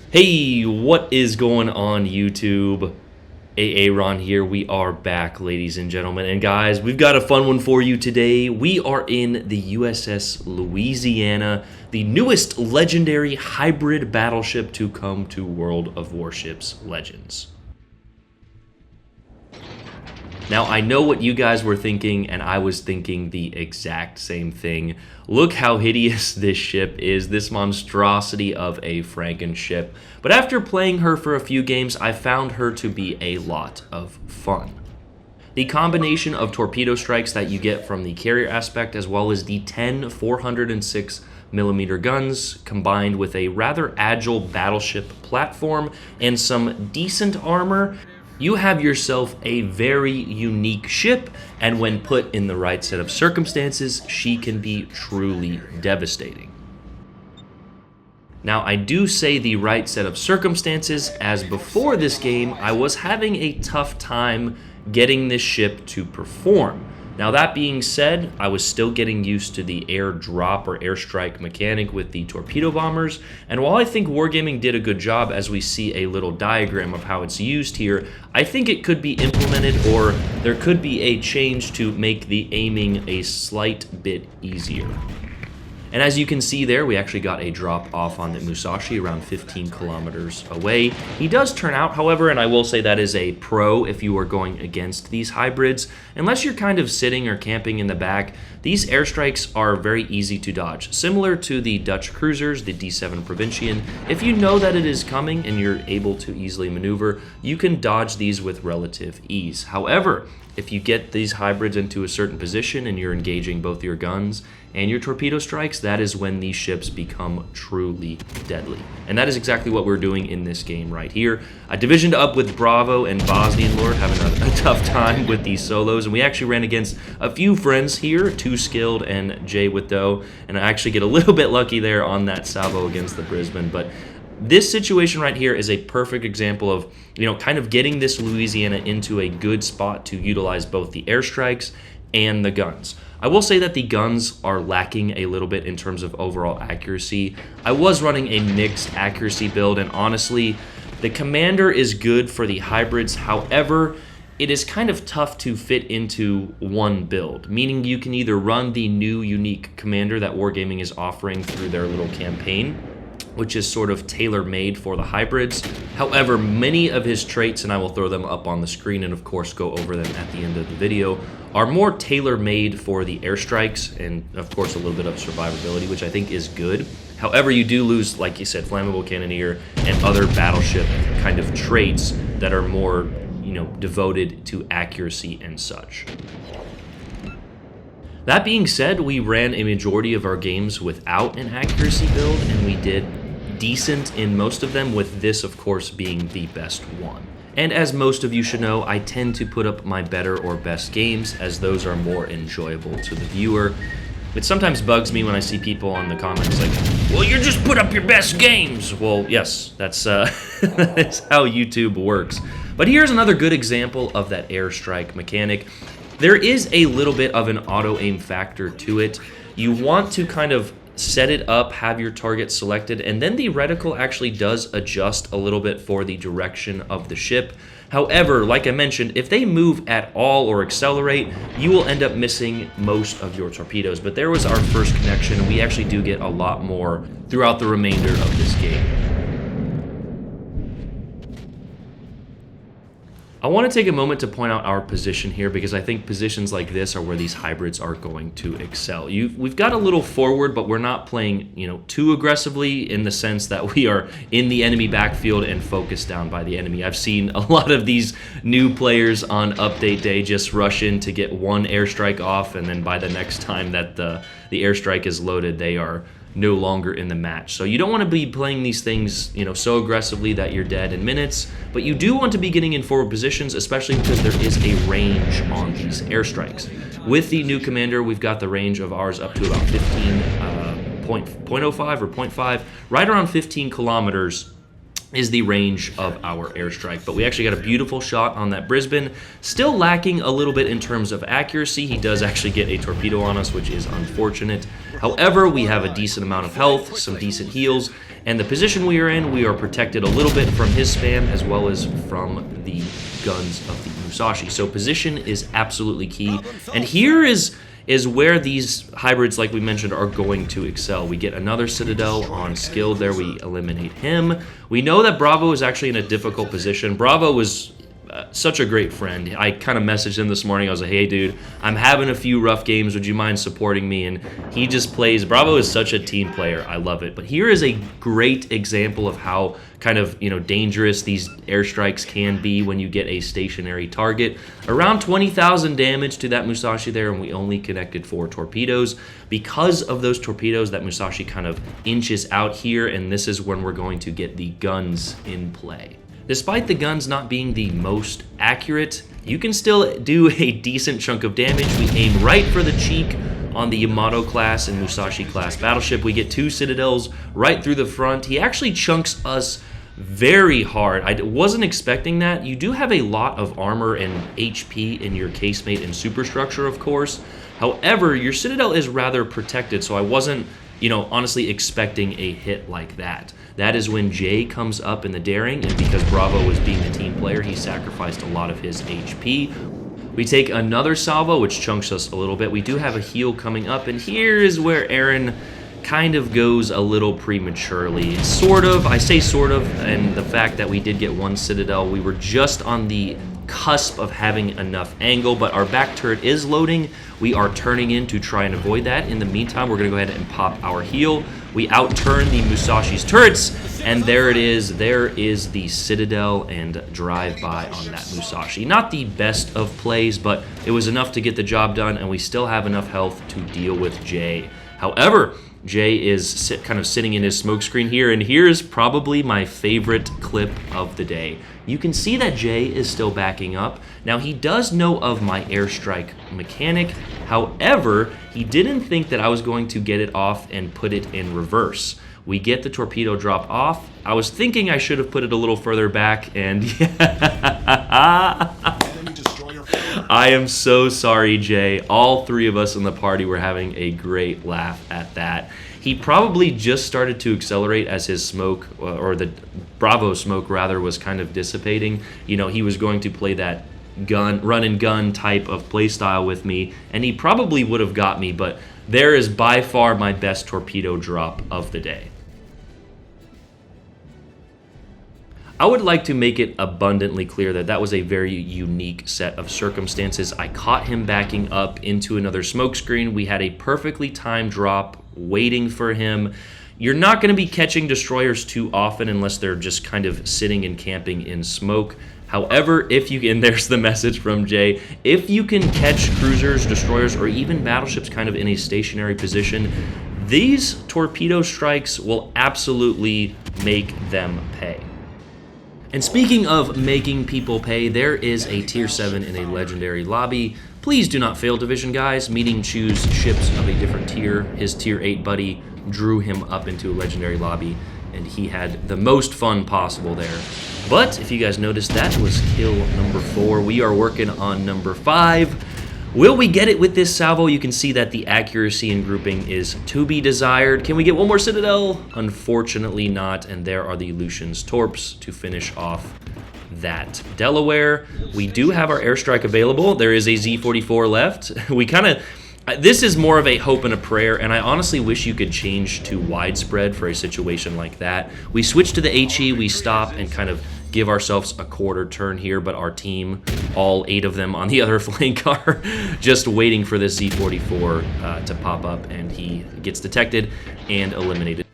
Hey, what is going on YouTube? Aaron here. We are back, ladies and gentlemen. And guys, we've got a fun one for you today. We are in the USS Louisiana, the newest legendary hybrid battleship to come to World of Warships Legends. Now, I know what you guys were thinking, and I was thinking the exact same thing. Look how hideous this ship is, this monstrosity of a Frankenship. But after playing her for a few games, I found her to be a lot of fun. The combination of torpedo strikes that you get from the carrier aspect, as well as the 10 406mm guns, combined with a rather agile battleship platform and some decent armor, you have yourself a very unique ship, and when put in the right set of circumstances, she can be truly devastating. Now, I do say the right set of circumstances, as before this game, I was having a tough time getting this ship to perform. Now, that being said, I was still getting used to the air drop or airstrike mechanic with the torpedo bombers, and while I think Wargaming did a good job, as we see a little diagram of how it's used here, I think it could be implemented, or there could be a change to make the aiming a slight bit easier. And as you can see there, we actually got a drop off on the Musashi around 15 kilometers away. He does turn out, however, and I will say that is a pro if you are going against these hybrids. Unless you're kind of sitting or camping in the back, these airstrikes are very easy to dodge. Similar to the Dutch cruisers, the D7 Provincian, if you know that it is coming and you're able to easily maneuver, you can dodge these with relative ease. However, if you get these hybrids into a certain position and you're engaging both your guns and your torpedo strikes, that is when these ships become truly deadly. And that is exactly what we're doing in this game right here. I divisioned up with Bravo and Bosnian Lord, having a tough time with these solos, and we actually ran against a few friends here, Too Skilled and Jay with Doe, and I actually get a little bit lucky there on that salvo against the Brisbane, but this situation right here is a perfect example of, kind of getting this Louisiana into a good spot to utilize both the airstrikes and the guns. I will say that the guns are lacking a little bit in terms of overall accuracy. I was running a mixed accuracy build, and honestly, the Commander is good for the hybrids. However, it is kind of tough to fit into one build, meaning you can either run the new unique Commander that Wargaming is offering through their little campaign, which is sort of tailor-made for the hybrids. However, many of his traits, and I will throw them up on the screen and of course go over them at the end of the video, are more tailor-made for the airstrikes and of course a little bit of survivability, which I think is good. However, you do lose, like you said, flammable cannoneer and other battleship kind of traits that are more, devoted to accuracy and such. That being said, we ran a majority of our games without an accuracy build, and we did decent in most of them, with this, of course, being the best one. And as most of you should know, I tend to put up my better or best games, as those are more enjoyable to the viewer. It sometimes bugs me when I see people on the comments like, well, you just put up your best games. Well, yes, that's that's how YouTube works. But here's another good example of that airstrike mechanic. There is a little bit of an auto-aim factor to it. You want to kind of set it up, have your target selected, and then the reticle actually does adjust a little bit for the direction of the ship. However, like I mentioned, if they move at all or accelerate, you will end up missing most of your torpedoes. But there was our first connection, and we actually do get a lot more throughout the remainder of this game. I want to take a moment to point out our position here, because I think positions like this are where these hybrids are going to excel. We've got a little forward, but we're not playing, too aggressively in the sense that we are in the enemy backfield and focused down by the enemy. I've seen a lot of these new players on update day just rush in to get one airstrike off, and then by the next time that the airstrike is loaded, they are no longer in the match. So you don't want to be playing these things, so aggressively that you're dead in minutes, but you do want to be getting in forward positions, especially because there is a range on these airstrikes. With the new Commander, we've got the range of ours up to about 0.05 or 0.5, right around 15 kilometers is the range of our airstrike. But we actually got a beautiful shot on that Brisbane. Still lacking a little bit in terms of accuracy. He does actually get a torpedo on us, which is unfortunate. However, we have a decent amount of health, some decent heals, And the position we are in, we are protected a little bit from his spam as well as from the guns of the Musashi. So position is absolutely key. And here is where these hybrids, like we mentioned, are going to excel. We get another Citadel on skilled there. We eliminate him. We know that Bravo is actually in a difficult position. Bravo was such a great friend. I kind of messaged him this morning. I was like, hey, dude, I'm having a few rough games. Would you mind supporting me? And he just plays. Bravo is such a team player. I love it. But here is a great example of how kind of, dangerous these airstrikes can be when you get a stationary target. Around 20,000 damage to that Musashi there, and we only connected 4 torpedoes. Because of those torpedoes, that Musashi kind of inches out here, and this is when we're going to get the guns in play. Despite the guns not being the most accurate, you can still do a decent chunk of damage. We aim right for the cheek on the Yamato class and Musashi class battleship. We get 2 Citadels right through the front. He actually chunks us very hard. I wasn't expecting that. You do have a lot of armor and HP in your casemate and superstructure, of course. However, your Citadel is rather protected, so I wasn't, honestly expecting a hit like that. That is when Jay comes up in the daring, and because Bravo was being the team player, he sacrificed a lot of his HP. We take another salvo, which chunks us a little bit. We do have a heal coming up, and here is where Aaron kind of goes a little prematurely. Sort of, I say sort of, and the fact that we did get 1 Citadel, we were just on the cusp of having enough angle, but our back turret is loading. We are turning in to try and avoid that. In the meantime, we're going to go ahead and pop our heal. We outturn the Musashi's turrets, and there it is. There is the Citadel and drive-by on that Musashi. Not the best of plays, but it was enough to get the job done, and we still have enough health to deal with Jay. However, Jay is kind of sitting in his smoke screen here, and here's probably my favorite clip of the day. You can see that Jay is still backing up. Now, he does know of my airstrike mechanic. However, he didn't think that I was going to get it off and put it in reverse. We get the torpedo drop off. I was thinking I should have put it a little further back, and I am so sorry, Jay. All 3 of us in the party were having a great laugh at that. He probably just started to accelerate as his smoke, or the Bravo smoke rather, was kind of dissipating. He was going to play that run and gun type of play style with me, and he probably would have got me, but there is by far my best torpedo drop of the day. I would like to make it abundantly clear that that was a very unique set of circumstances. I caught him backing up into another smoke screen. We had a perfectly timed drop waiting for him. You're not going to be catching destroyers too often unless they're just kind of sitting and camping in smoke. However, if you can, there's the message from Jay, if you can catch cruisers, destroyers, or even battleships kind of in a stationary position, these torpedo strikes will absolutely make them pay. And speaking of making people pay, there is a tier 7 in a legendary lobby. Please do not fail division, guys, meaning choose ships of a different tier. His tier 8 buddy drew him up into a legendary lobby, and he had the most fun possible there. But if you guys noticed, that was kill number 4. We are working on number 5. Will we get it with this salvo? You can see that the accuracy and grouping is to be desired. Can we get one more Citadel? Unfortunately not, and there are the Lucian's Torps to finish off that Delaware. We do have our airstrike available. There is a Z-44 left. We kind of... This is more of a hope and a prayer, and I honestly wish you could change to widespread for a situation like that. We switch to the HE, we stop and kind of give ourselves a quarter turn here, but our team, all 8 of them on the other flank, are just waiting for this Z-44 to pop up, and he gets detected and eliminated.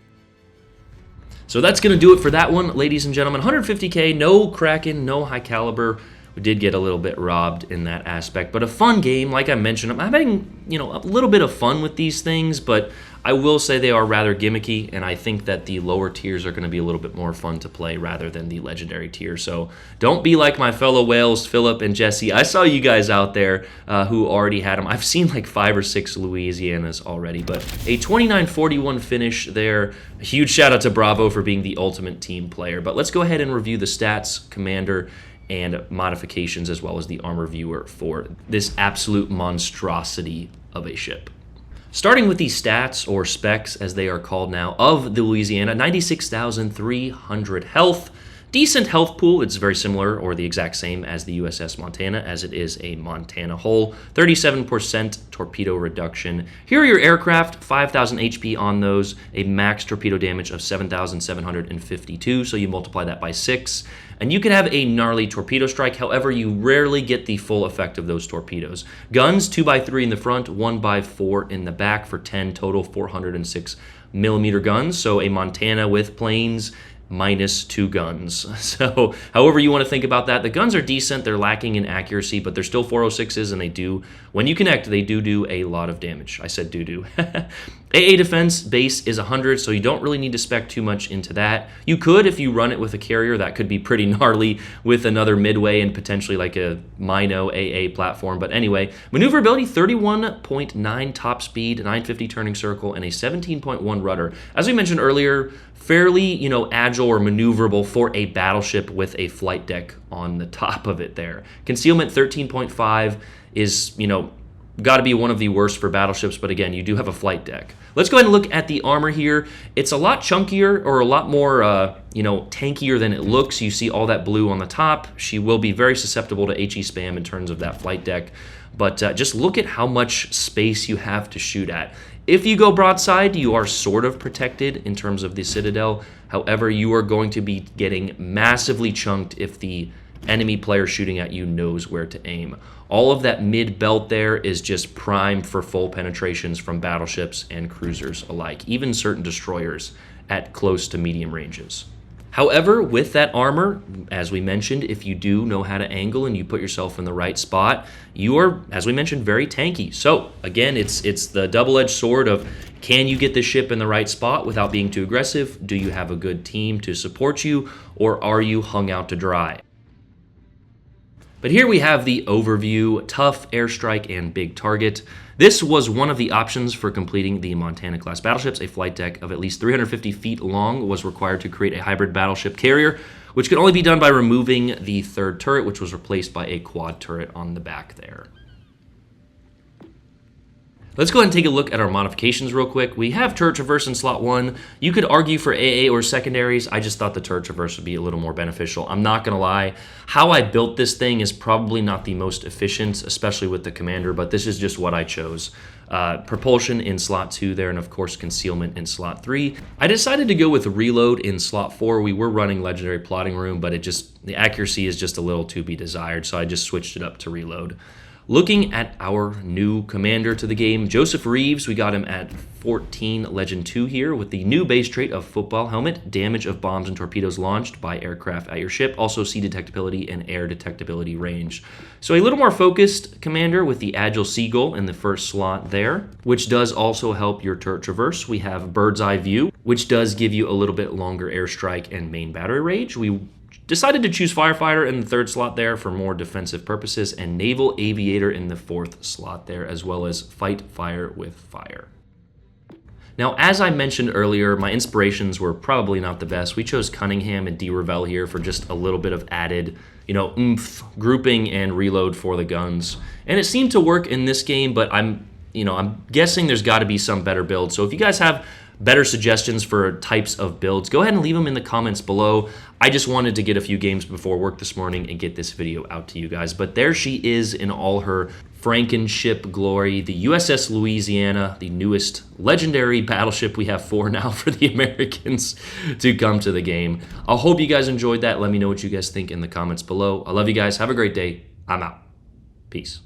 So that's going to do it for that one, ladies and gentlemen. 150K, no Kraken, no high caliber. We did get a little bit robbed in that aspect, but a fun game. Like I mentioned, I'm having, a little bit of fun with these things, but I will say they are rather gimmicky, and I think that the lower tiers are going to be a little bit more fun to play rather than the legendary tier. So don't be like my fellow whales, Philip and Jesse. I saw you guys out there who already had them. I've seen like 5 or 6 Louisianas already, but a 29-41 finish there. A huge shout out to Bravo for being the ultimate team player. But let's go ahead and review the stats, commander, and modifications, as well as the armor viewer for this absolute monstrosity of a ship. Starting with the stats, or specs as they are called now, of the Louisiana, 96,300 health. Decent health pool. It's very similar or the exact same as the USS Montana, as it is a Montana hull. 37% torpedo reduction. Here are your aircraft, 5,000 HP on those, a max torpedo damage of 7,752, so you multiply that by 6. And you can have a gnarly torpedo strike, however, you rarely get the full effect of those torpedoes. Guns, 2x3 in the front, 1x4 in the back for 10 total 406 millimeter guns. So a Montana with planes, minus 2 guns. So however you want to think about that, the guns are decent. They're lacking in accuracy, but they're still 406s, and they do, when you connect, they do a lot of damage. I said do. AA defense base is 100, so you don't really need to spec too much into that. You could, if you run it with a carrier, that could be pretty gnarly with another midway and potentially like a Mino AA platform. But anyway, maneuverability, 31.9 top speed, 950 turning circle, and a 17.1 rudder. As we mentioned earlier, fairly, agile or maneuverable for a battleship with a flight deck on the top of it there. Concealment 13.5 is, got to be one of the worst for battleships, but again, you do have a flight deck. Let's go ahead and look at the armor here. It's a lot chunkier, or a lot more, tankier than it looks. You see all that blue on the top. She will be very susceptible to HE spam in terms of that flight deck, but just look at how much space you have to shoot at. If you go broadside, you are sort of protected in terms of the Citadel. However, you are going to be getting massively chunked if the enemy player shooting at you knows where to aim. All of that mid-belt there is just prime for full penetrations from battleships and cruisers alike, even certain destroyers at close to medium ranges. However, with that armor, as we mentioned, if you do know how to angle and you put yourself in the right spot, you are, as we mentioned, very tanky. So again, it's the double-edged sword of, can you get the ship in the right spot without being too aggressive? Do you have a good team to support you, or are you hung out to dry? But here we have the overview: tough, airstrike, and big target. This was one of the options for completing the Montana-class battleships. A flight deck of at least 350 feet long was required to create a hybrid battleship carrier, which could only be done by removing the third turret, which was replaced by a quad turret on the back there. Let's go ahead and take a look at our modifications real quick. We have turret traverse in slot 1. You could argue for AA or secondaries. I just thought the turret traverse would be a little more beneficial. I'm not going to lie. How I built this thing is probably not the most efficient, especially with the commander, but this is just what I chose. Propulsion in slot 2 there, and of course concealment in slot 3. I decided to go with reload in slot 4. We were running legendary plotting room, but the accuracy is just a little to be desired, so I just switched it up to reload. Looking at our new commander to the game, Joseph Reeves, we got him at 14 Legend 2 here with the new base trait of football helmet, damage of bombs and torpedoes launched by aircraft at your ship, also sea detectability and air detectability range. So a little more focused commander with the agile seagull in the first slot there, which does also help your turret traverse. We have bird's eye view, which does give you a little bit longer airstrike and main battery range. We decided to choose firefighter in the third slot there for more defensive purposes, and naval aviator in the fourth slot there, as well as fight fire with fire. Now, as I mentioned earlier, my inspirations were probably not the best. We chose Cunningham and D. Revell here for just a little bit of added, oomph, grouping and reload for the guns. And it seemed to work in this game, but I'm guessing there's got to be some better build. So if you guys have better suggestions for types of builds, go ahead and leave them in the comments below. I just wanted to get a few games before work this morning and get this video out to you guys. But there she is in all her Frankenship glory, the USS Louisiana, the newest legendary battleship. We have 4 now for the Americans to come to the game. I hope you guys enjoyed that. Let me know what you guys think in the comments below. I love you guys. Have a great day. I'm out. Peace.